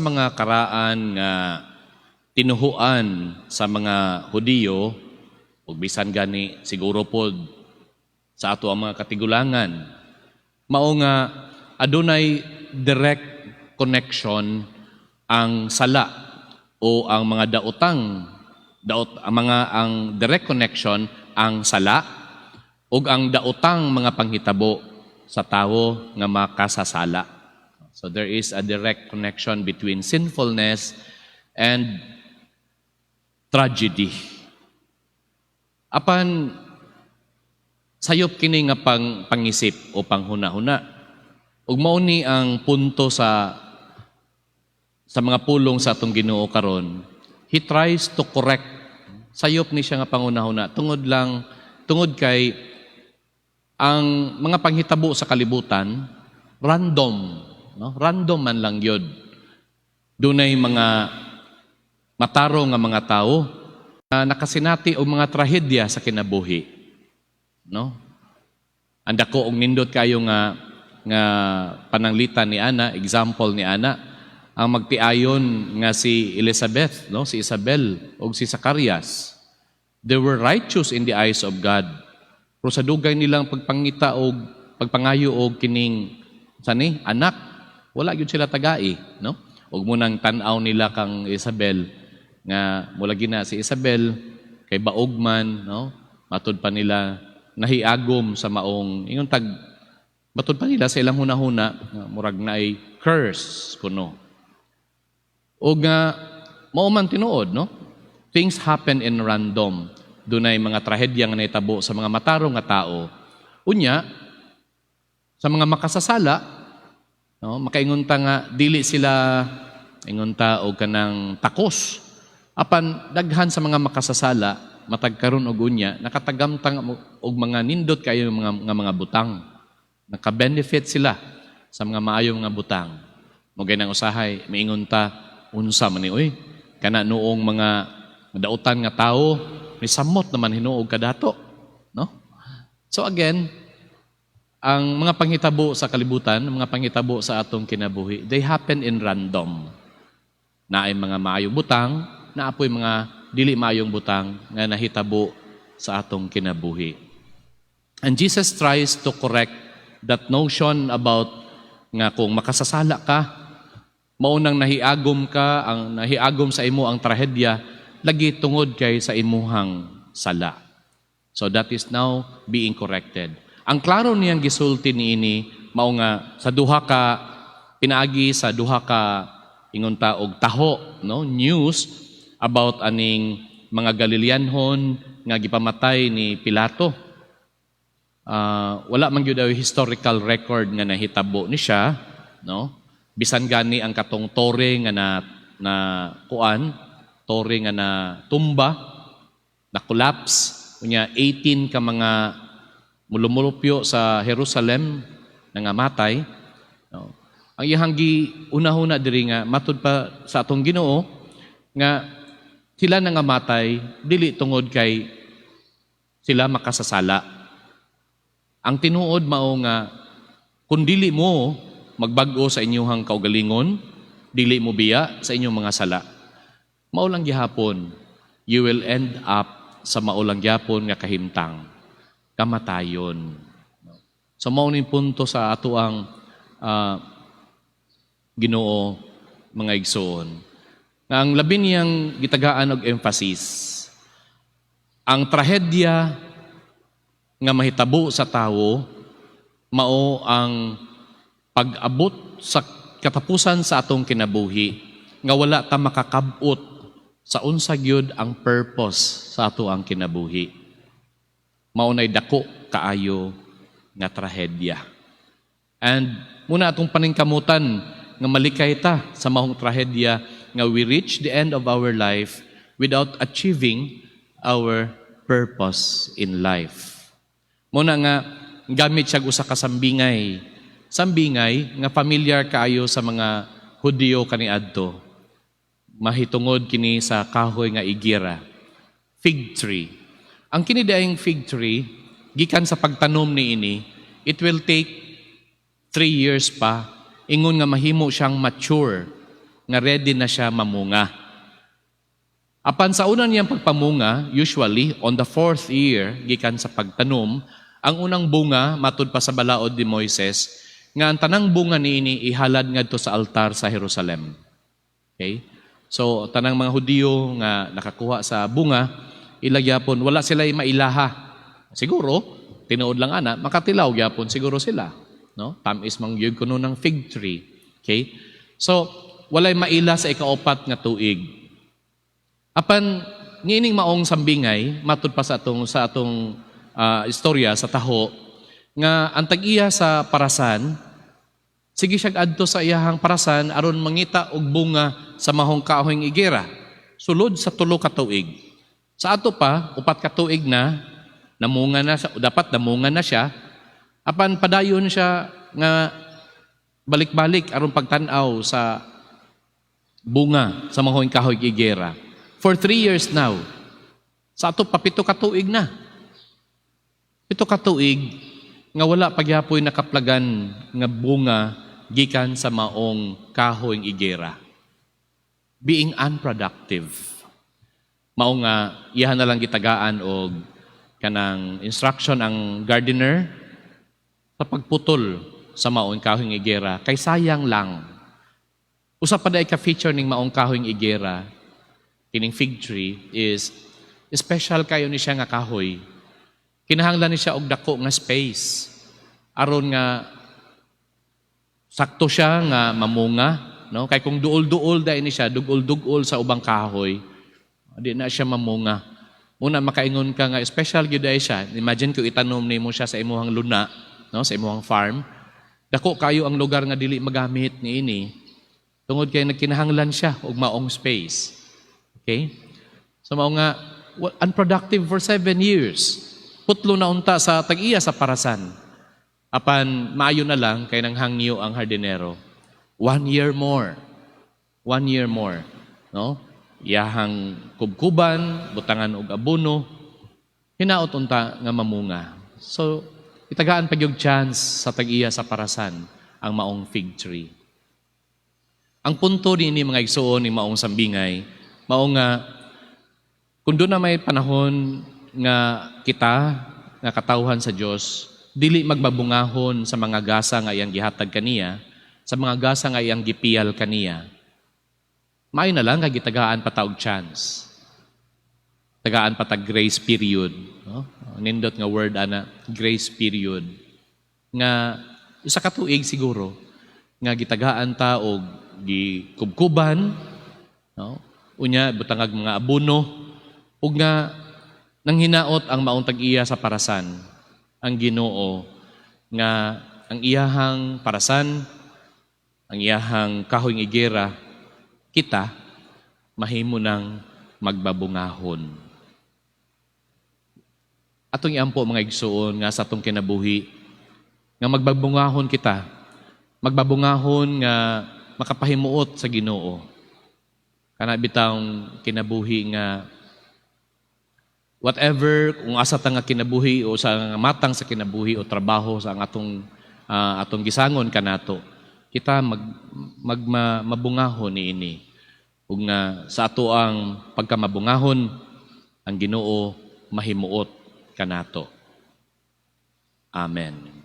Mga karaan nga tinuhuan sa mga Hudiyo ug bisan gani siguro pod sa ato ang mga katigulangan mao nga adunay direct connection ang sala o ang mga ang direct connection ang sala ug ang daotang mga panghitabo sa tawo nga makasasala. So there is a direct connection between sinfulness and tragedy. Apan sayop kini nga pangisip o panghuna-huna. Ug mao ni ang punto sa mga pulong sa atong Ginoo karon. He tries to correct. Sayop ni siya nga panghuna-huna tungod kay ang mga panghitabo sa kalibutan random. No? Random man lang yun. Dunay mga mataro nga mga tao na nakasinati o mga trahedya sa kinabuhi. No? Anda ko og nindot kayo nga pananglitan ni Ana, example ni Ana, ang magtiayon nga si Elizabeth, no? Si Isabel o si Zacarias. They were righteous in the eyes of God. Pero sa dugay nilang pagpangita o pagpangayo o kining anak, wala gyud sila tagai, no? Ug munang tan-aw nila kang Isabel nga mula gina si Isabel kay baog man, no? Matud pa nila nahiagom sa maong ingon matud pa nila sa ilang hunahuna murag na ay curse kuno. Ug nga mao man tinuod, no? Things happen in random. Dunay mga trahedya nga nahitabo sa mga matarong nga tao. Unya sa mga makasasala, no, makaingunta nga dili sila ingunta og kanang takos. Apan daghan sa mga makasasala matag karon og unya nakatagamtang og mga nindot kayo mga butang. Naka-benefit sila sa mga maayong nga butang. Mo nang usahay miingunta unsa man ni kana noong mga dautan nga tawo ni samot naman hinuog kadato, no? So again, ang mga panghitabo sa kalibutan, mga panghitabo sa atong kinabuhi, they happen in random. Naay mga maayong butang, naapoy mga dili maayong butang nga nahitabo sa atong kinabuhi. And Jesus tries to correct that notion about nga kung makasasala ka, maunang nahiagom ka, ang nahiagom sa imo ang trahedya, lagi tungod kay sa imuhang sala. So that is now being corrected. Ang klaro niyang gisulti niini mao nga sa duha ka pinaagi sa duha ka ingunta og taho, no, news about aning mga Galileanhon nga gipamatay ni Pilato. Wala man gyud historical record nga nahitabo ni siya, no? Bisan gani ang katong tore nga na tore nga na tumba, na collapse, unya 18 ka mga mulumulupyo sa Jerusalem nga matay. No? Ang iyang una-una diri nga matud pa sa atong Ginoo nga sila nga matay dili tungod kay sila makasasala. Ang tinuod mao nga kun dili mo magbag-o sa inyong kaugalingon, dili mo biya sa inyong mga sala, mao lang gihapon you will end up sa mao lang gihapon nga kahimtang kamatayon. So mao ning punto sa ato ang Ginoo mga igsoon. Nga ang labi niyang gitagaan og emphasis, ang trahedya nga mahitabo sa tawo mao ang pag-abot sa katapusan sa atong kinabuhi nga wala ta makakabot sa unsa gyud ang purpose sa ato ang kinabuhi. Maunay dako kaayo nga trahedya. And muna atong paningkamutan nga malikay ta sa mahong trahedya nga we reach the end of our life without achieving our purpose in life. Muna nga gamit siya usa ka sambingay nga familiar kaayo sa mga Hudiyo kaniadto. Mahitungod kini sa kahoy nga igira, fig tree. Ang kini daing fig tree, gikan sa pagtanom niini, it will take 3 years pa, ingon nga mahimo siyang mature, nga ready na siya mamunga. Apan sa una niyang pagpamunga, usually on the 4th year gikan sa pagtanom, ang unang bunga matud pa sa balaod ni Moises nga ang tanang bunga niini ihalad ngadto sa altar sa Jerusalem. Okay? So tanang mga Hudiyo nga nakakuha sa bunga, ilagyapon wala sila mailaha. Siguro tinuod lang ana makatilaw gyapon siguro sila, no? Tamis mang gyud kuno ng fig tree. Okay? So walay maila sa ikaapat nga tuig. Apan niining maong sambingay matud pa sa atong istorya sa taho nga ang tag-iya sa parasan sige siya adto sa iyahang parasan aron mangita og bunga sa mahong kahoyng igera sulod sa 3 ka tuig. Sa ato pa 4 ka tuig na namunga na siya, dapat namunga na siya. Apan padayon siya nga balik-balik aron pagtan-aw sa bunga sa mahong kahoyng igera. For 3 years now. Sa ato pa 7 ka tuig na. 7 ka tuig nga wala pagyapoy nakaplagan nga bunga gikan sa maong kahoyng igera. Being unproductive. Mao nga iyahan na lang gitagaan og kanang instruction ang gardener sa pagputol sa maong kahoyng igera kay sayang lang. Usa pa day ka feature ning maong kahoyng igera kining fig tree is special kayo ni siya nga kahoy. Kinahanglan ni siya og dako nga space aron nga sakto siya nga mamunga, no? Kay kung duol-duol dai ni siya, dugol-dugol sa ubang kahoy, di na siya mamunga. Una makaingon ka nga special gyud ay siya. Imagine kung itanom nimo siya sa imong luna, no? Sa imong farm. Dako kayo ang lugar nga dili magamit niini. Tungod kay nagkinahanglan siya og maong space. Okay? So mao nga unproductive for 7 years. Putlo na unta sa tag-iya sa parasan. Apan maayo na lang kay nang hangyo ang hardinero. 1 year more. 1 year more, no? Iyahang kubkuban, butangan og abono, hinaot unta nga mamunga. So itagaan pa gyud chance sa tag-iya sa parasan ang maong fig tree. Ang punto dinhi mga igsoon ni maong sambingay, mao nga kung doon na may panahon nga kita nga katawhan sa Dios dili magbabungahon sa mga gasa nga iyang gihatag kaniya, sa mga gasa nga iyang gipiyal kaniya. Maayo na lang nga gitagaan pa taog chance. Tagaan pa tag grace period, no? Nindot nga word ana, grace period. Nga usa ka tuig siguro nga gitagaan ta og gikubkuban, no? Unya butangag mga abono ug nga nang hinaot ang maong tag-iya sa parasan ang Ginoo nga ang iyahang parasan, ang iyahang kahoyng igera, kita mahimo nang magbabungahon. Atong iampo mga igsoon nga sa atong kinabuhi nga magbabungahon kita, magbabungahon nga makapahimuot sa Ginoo. Kana bitang kinabuhi nga whatever, kung asa ta nga kinabuhi o sa matang sa kinabuhi o trabaho sa atong gisangon kanato, kita mabungahon niini. Ug nga sa ato ang pagkamabungahon, ang Ginoo mahimuot kanato. Amen.